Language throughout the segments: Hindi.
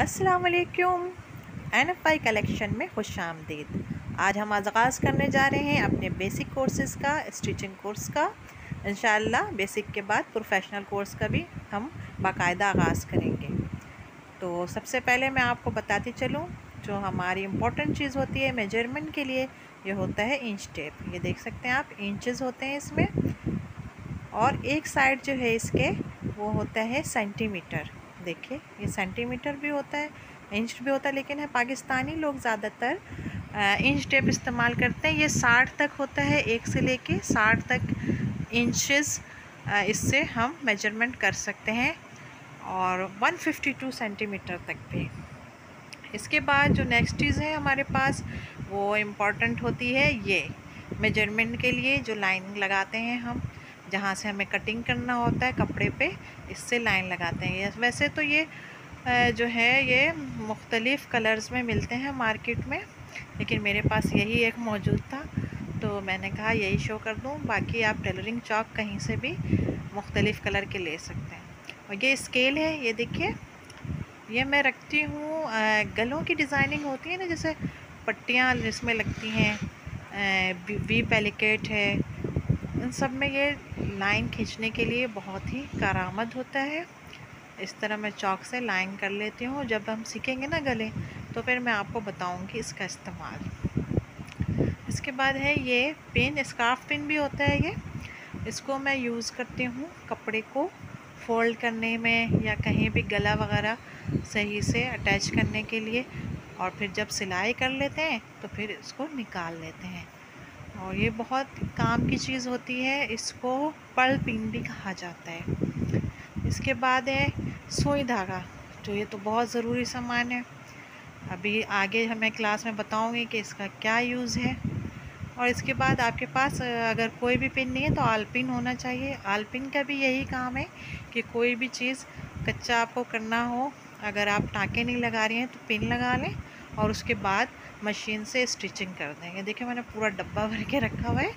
अस्सलाम वालेकुम। NFI कलेक्शन में खुश आमदीद। आज हम आगाज़ करने जा रहे हैं अपने बेसिक कोर्सेज़ का, स्टिचिंग कोर्स का। इंशाअल्लाह बेसिक के बाद प्रोफेशनल कोर्स का भी हम बाकायदा आगाज़ करेंगे। तो सबसे पहले मैं आपको बताती चलूँ, जो हमारी इम्पोर्टेंट चीज़ होती है मेजरमेंट के लिए, ये होता है इंच टेप। ये देख सकते हैं आप, इंचेस होते हैं इसमें, और एक साइड जो है इसके वो होता है सेंटीमीटर। देखिए, ये सेंटीमीटर भी होता है, इंच भी होता है, लेकिन है पाकिस्तानी लोग ज़्यादातर इंच टेप इस्तेमाल करते हैं। ये 60 तक होता है, 1 से लेके 60 तक इंचेस इससे हम मेजरमेंट कर सकते हैं, और 152 सेंटीमीटर तक भी। इसके बाद जो नेक्स्ट चीज़ है हमारे पास, वो इम्पॉर्टेंट होती है ये मेजरमेंट के लिए जो लाइन लगाते हैं हम, जहाँ से हमें कटिंग करना होता है कपड़े पे, इससे लाइन लगाते हैं। ये वैसे तो ये जो है ये मुख्तलिफ़ कलर्स में मिलते हैं मार्केट में, लेकिन मेरे पास यही एक मौजूद था तो मैंने कहा यही शो कर दूँ। बाकी आप टेलरिंग चॉक कहीं से भी मुख्तलिफ़ कलर के ले सकते हैं। और ये स्केल है, ये देखिए, ये मैं रखती हूँ गलों की डिज़ाइनिंग होती है ना, जैसे पट्टियाँ जिसमें लगती हैं, वी पेलिकेट है, उन सब में ये लाइन खींचने के लिए बहुत ही कारआमद होता है। इस तरह मैं चॉक से लाइन कर लेती हूँ। जब हम सीखेंगे ना गले, तो फिर मैं आपको बताऊँगी इसका इस्तेमाल। इसके बाद है ये पिन, स्कार्फ पिन भी होता है ये। इसको मैं यूज़ करती हूँ कपड़े को फ़ोल्ड करने में, या कहीं भी गला वगैरह सही से अटैच करने के लिए, और फिर जब सिलाई कर लेते हैं तो फिर इसको निकाल लेते हैं। और ये बहुत काम की चीज़ होती है, इसको पर्ल पिन भी कहा जाता है। इसके बाद है सुई धागा, जो ये तो बहुत ज़रूरी सामान है। अभी आगे मैं क्लास में बताऊंगी कि इसका क्या यूज़ है। और इसके बाद आपके पास अगर कोई भी पिन नहीं है तो आलपिन होना चाहिए। आलपिन का भी यही काम है कि कोई भी चीज़ कच्चा आपको करना हो, अगर आप टाँके नहीं लगा रही हैं तो पिन लगा लें, और उसके बाद मशीन से स्टिचिंग कर दें। ये देखिए, मैंने पूरा डब्बा भर के रखा हुआ है।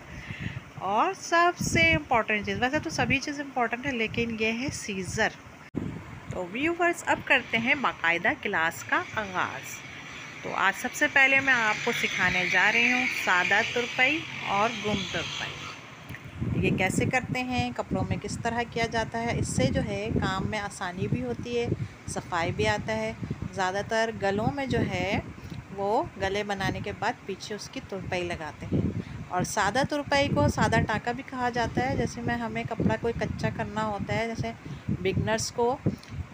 और सबसे इम्पॉर्टेंट चीज़, वैसे तो सभी चीज़ इम्पॉर्टेंट है, लेकिन ये है सीज़र। तो व्यूवर्स, अब करते हैं बाकायदा क्लास का आगाज़। तो आज सबसे पहले मैं आपको सिखाने जा रही हूँ सादा तुरपाई और गुम तुरपाई। ये कैसे करते हैं, कपड़ों में किस तरह किया जाता है। इससे जो है काम में आसानी भी होती है, सफाई भी आता है। ज़्यादातर गलों में जो है वो गले बनाने के बाद पीछे उसकी तुरपाई लगाते हैं। और सादा तुरपाई को सादा टाँका भी कहा जाता है। जैसे में हमें कपड़ा कोई कच्चा करना होता है, जैसे बिगनर्स को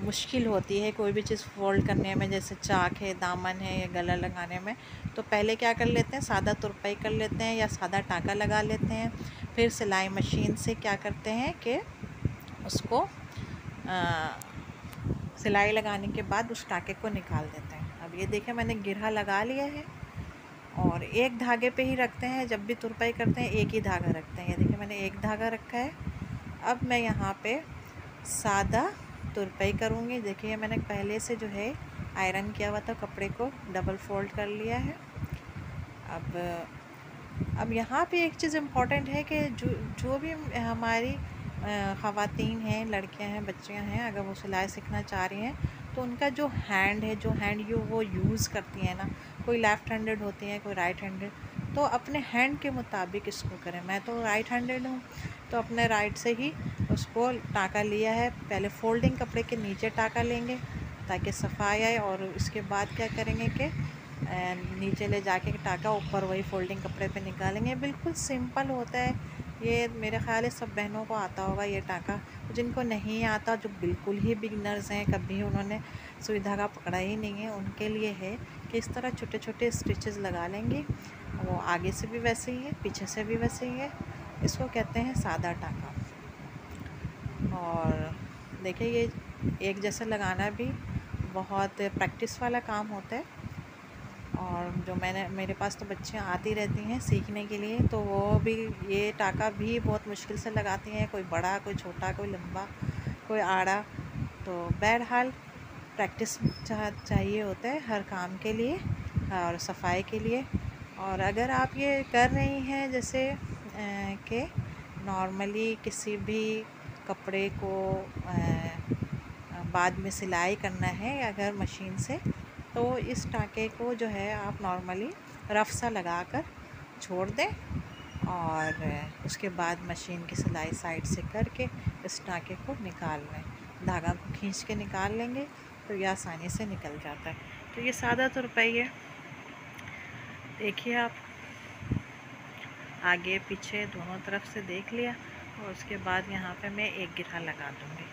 मुश्किल होती है कोई भी चीज़ फ़ोल्ड करने में, जैसे चाक है, दामन है, या गला लगाने में, तो पहले क्या कर लेते हैं, सादा तुरपाई कर लेते हैं या सादा टाँका लगा लेते हैं। फिर सिलाई मशीन से क्या करते हैं कि उसको सिलाई लगाने के बाद उस टाँके को निकाल देते हैं। अब ये देखें, मैंने गिरहा लगा लिया है, और एक धागे पे ही रखते हैं। जब भी तुरपाई करते हैं एक ही धागा रखते हैं। ये देखिए, मैंने एक धागा रखा है। अब मैं यहाँ पे सादा तुरपाई करूँगी। देखिए, मैंने पहले से जो है आयरन किया हुआ था कपड़े को, डबल फोल्ड कर लिया है। अब यहाँ पे एक चीज़ इम्पॉर्टेंट है कि जो भी हमारी ख़वातीन हैं, लड़कियां हैं, बच्चियां हैं, अगर वो सिलाई सीखना चाह रही हैं, तो उनका जो हैंड है, जो हैंड वो यूज़ करती हैं ना, कोई लेफ़्ट हैंडेड होती हैं, कोई राइट हैंडेड, तो अपने हैंड के मुताबिक इसको करें। मैं तो राइट हैंडेड हूँ, तो अपने राइट से ही उसको टाँका लिया है। पहले फ़ोल्डिंग कपड़े के नीचे टाँका लेंगे ताकि सफाई आए, और इसके बाद क्या करेंगे कि नीचे ले जाके टाँका ऊपर वही फ़ोल्डिंग कपड़े पे निकालेंगे। बिल्कुल सिंपल होता है ये, मेरे ख़्याल है सब बहनों को आता होगा ये टाँका। जिनको नहीं आता, जो बिल्कुल ही बिगनर्स हैं, कभी उन्होंने सुई धागा पकड़ा ही नहीं है, उनके लिए है कि इस तरह छोटे छोटे स्टिचेस लगा लेंगे। वो आगे से भी वैसे ही है, पीछे से भी वैसे ही है। इसको कहते हैं सादा टाँका। और देखिए, ये एक जैसा लगाना भी बहुत प्रैक्टिस वाला काम होता है। और जो मेरे पास तो बच्चियाँ आती रहती हैं सीखने के लिए, तो वो भी ये टाँका भी बहुत मुश्किल से लगाती हैं, कोई बड़ा, कोई छोटा, कोई लंबा, कोई आड़ा। तो बहरहाल प्रैक्टिस चाहिए होता है हर काम के लिए और सफाई के लिए। और अगर आप ये कर रही हैं, जैसे कि नॉर्मली किसी भी कपड़े को बाद में सिलाई करना है अगर मशीन से, तो इस टाँके को जो है आप नॉर्मली रफ सा लगा कर छोड़ दें और उसके बाद मशीन की सिलाई साइड से करके इस टाँके को निकाल लें। धागा को खींच के निकाल लेंगे तो ये आसानी से निकल जाता है। तो ये सादा तुरपाई है, देखिए आप आगे पीछे दोनों तरफ से देख लिया। और उसके बाद यहाँ पे मैं एक गिरहा लगा दूँगी,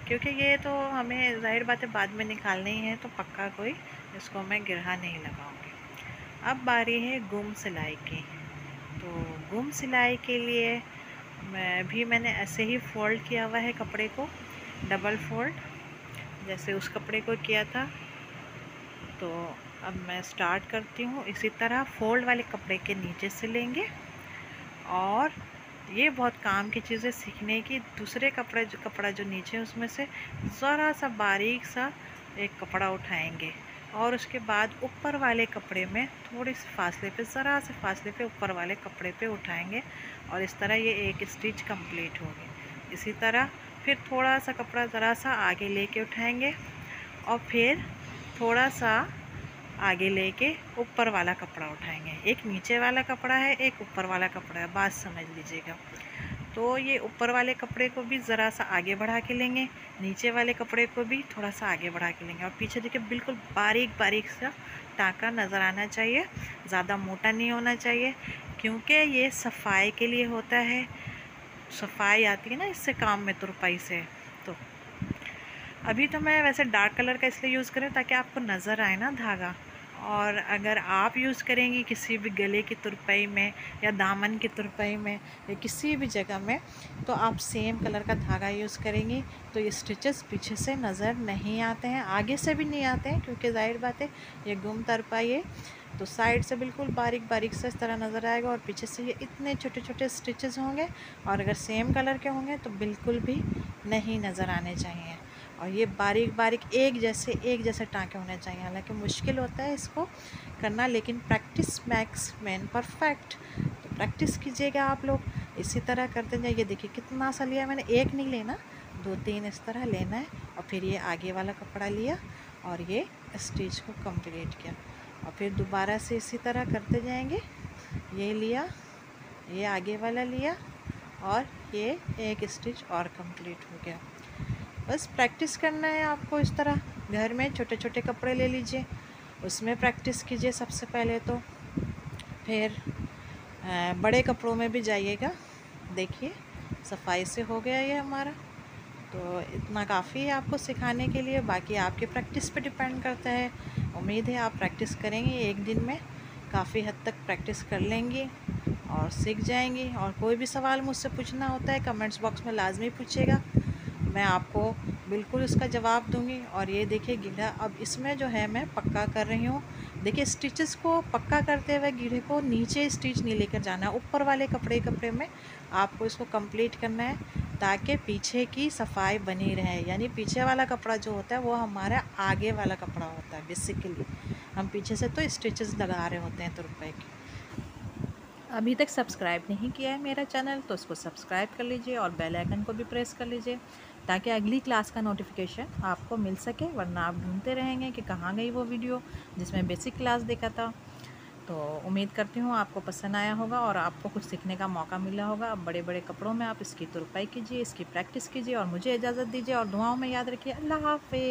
क्योंकि ये तो हमें ज़ाहिर बात है बाद में निकालनी है, तो पक्का कोई इसको मैं गिरहा नहीं लगाऊंगी। अब बारी है गुम सिलाई की। तो गुम सिलाई के लिए मैंने ऐसे ही फ़ोल्ड किया हुआ है कपड़े को, डबल फोल्ड जैसे उस कपड़े को किया था। तो अब मैं स्टार्ट करती हूँ। इसी तरह फोल्ड वाले कपड़े के नीचे से लेंगे और ये बहुत काम की चीज़ें सीखने की। दूसरे कपड़ा जो नीचे है उसमें से ज़रा सा बारीक सा एक कपड़ा उठाएंगे और उसके बाद ऊपर वाले कपड़े में थोड़ी सी फासले पे, ज़रा से फासले पे ऊपर वाले कपड़े पे उठाएंगे और इस तरह ये एक स्टिच कंप्लीट होगी। इसी तरह फिर थोड़ा सा कपड़ा ज़रा सा आगे लेके उठाएंगे और फिर थोड़ा सा आगे लेके ऊपर वाला कपड़ा उठाएंगे। एक नीचे वाला कपड़ा है, एक ऊपर वाला कपड़ा है, बात समझ लीजिएगा। तो ये ऊपर वाले कपड़े को भी ज़रा सा आगे बढ़ा के लेंगे, नीचे वाले कपड़े को भी थोड़ा सा आगे बढ़ा के लेंगे और पीछे देखिए बिल्कुल बारीक बारीक सा टाँका नज़र आना चाहिए, ज़्यादा मोटा नहीं होना चाहिए, क्योंकि ये सफाई के लिए होता है। सफाई आती है ना इससे काम में, तुरपाई से। तो अभी तो मैं वैसे डार्क कलर का इसलिए यूज़ करें ताकि आपको नज़र आए ना धागा। और अगर आप यूज़ करेंगी किसी भी गले की तुरपाई में या दामन की तुरपाई में या किसी भी जगह में, तो आप सेम कलर का धागा यूज़ करेंगी तो ये स्टिचेस पीछे से नज़र नहीं आते हैं, आगे से भी नहीं आते हैं, क्योंकि जाहिर बात है ये गुम तुरपाई है। तो साइड से बिल्कुल बारीक बारीक से इस तरह नज़र आएगा और पीछे से ये इतने छोटे छोटे स्टिचेस होंगे। और अगर सेम कलर के होंगे तो बिल्कुल भी नहीं नज़र आने चाहिए। और ये बारीक बारीक एक जैसे टाँके होने चाहिए। हालांकि मुश्किल होता है इसको करना, लेकिन प्रैक्टिस मैक्स मैन परफेक्ट। तो प्रैक्टिस कीजिएगा आप लोग, इसी तरह करते जाइए। देखिए कितना सा लिया मैंने, एक नहीं लेना, 2-3 इस तरह लेना है। और फिर ये आगे वाला कपड़ा लिया और ये स्टिच को कंप्लीट किया और फिर दोबारा से इसी तरह करते जाएंगे। ये लिया, ये आगे वाला लिया और ये एक स्टिच और कंप्लीट हो गया। बस प्रैक्टिस करना है आपको इस तरह। घर में छोटे छोटे कपड़े ले लीजिए, उसमें प्रैक्टिस कीजिए सबसे पहले। तो फिर बड़े कपड़ों में भी जाइएगा। देखिए सफाई से हो गया ये हमारा। तो इतना काफ़ी है आपको सिखाने के लिए, बाकी आपके प्रैक्टिस पे डिपेंड करता है। उम्मीद है आप प्रैक्टिस करेंगी, एक दिन में काफ़ी हद तक प्रैक्टिस कर लेंगी और सीख जाएंगी। और कोई भी सवाल मुझसे पूछना होता है कमेंट्स बॉक्स में लाजमी पूछिएगा, मैं आपको बिल्कुल इसका जवाब दूंगी। और ये देखिए गीढ़ा अब इसमें जो है मैं पक्का कर रही हूँ। देखिए स्टिचेस को पक्का करते हुए गीढ़े को नीचे स्टिच नहीं लेकर जाना है, ऊपर वाले कपड़े में आपको इसको कंप्लीट करना है ताकि पीछे की सफाई बनी रहे। यानी पीछे वाला कपड़ा जो होता है वो हमारा आगे वाला कपड़ा होता है। बेसिकली हम पीछे से तो स्टिचेस लगा रहे होते हैं तुरपाई के। अभी तक सब्सक्राइब नहीं किया है मेरा चैनल तो उसको सब्सक्राइब कर लीजिए और बेल आइकन को भी प्रेस कर लीजिए ताकि अगली क्लास का नोटिफिकेशन आपको मिल सके, वरना आप ढूंढते रहेंगे कि कहाँ गई वो वीडियो जिसमें बेसिक क्लास देखा था। तो उम्मीद करती हूँ आपको पसंद आया होगा और आपको कुछ सीखने का मौका मिला होगा। अब बड़े बड़े कपड़ों में आप इसकी तुरपाई कीजिए, इसकी प्रैक्टिस कीजिए और मुझे इजाज़त दीजिए और दुआओं में याद रखिए। अल्लाह हाफ़िज़।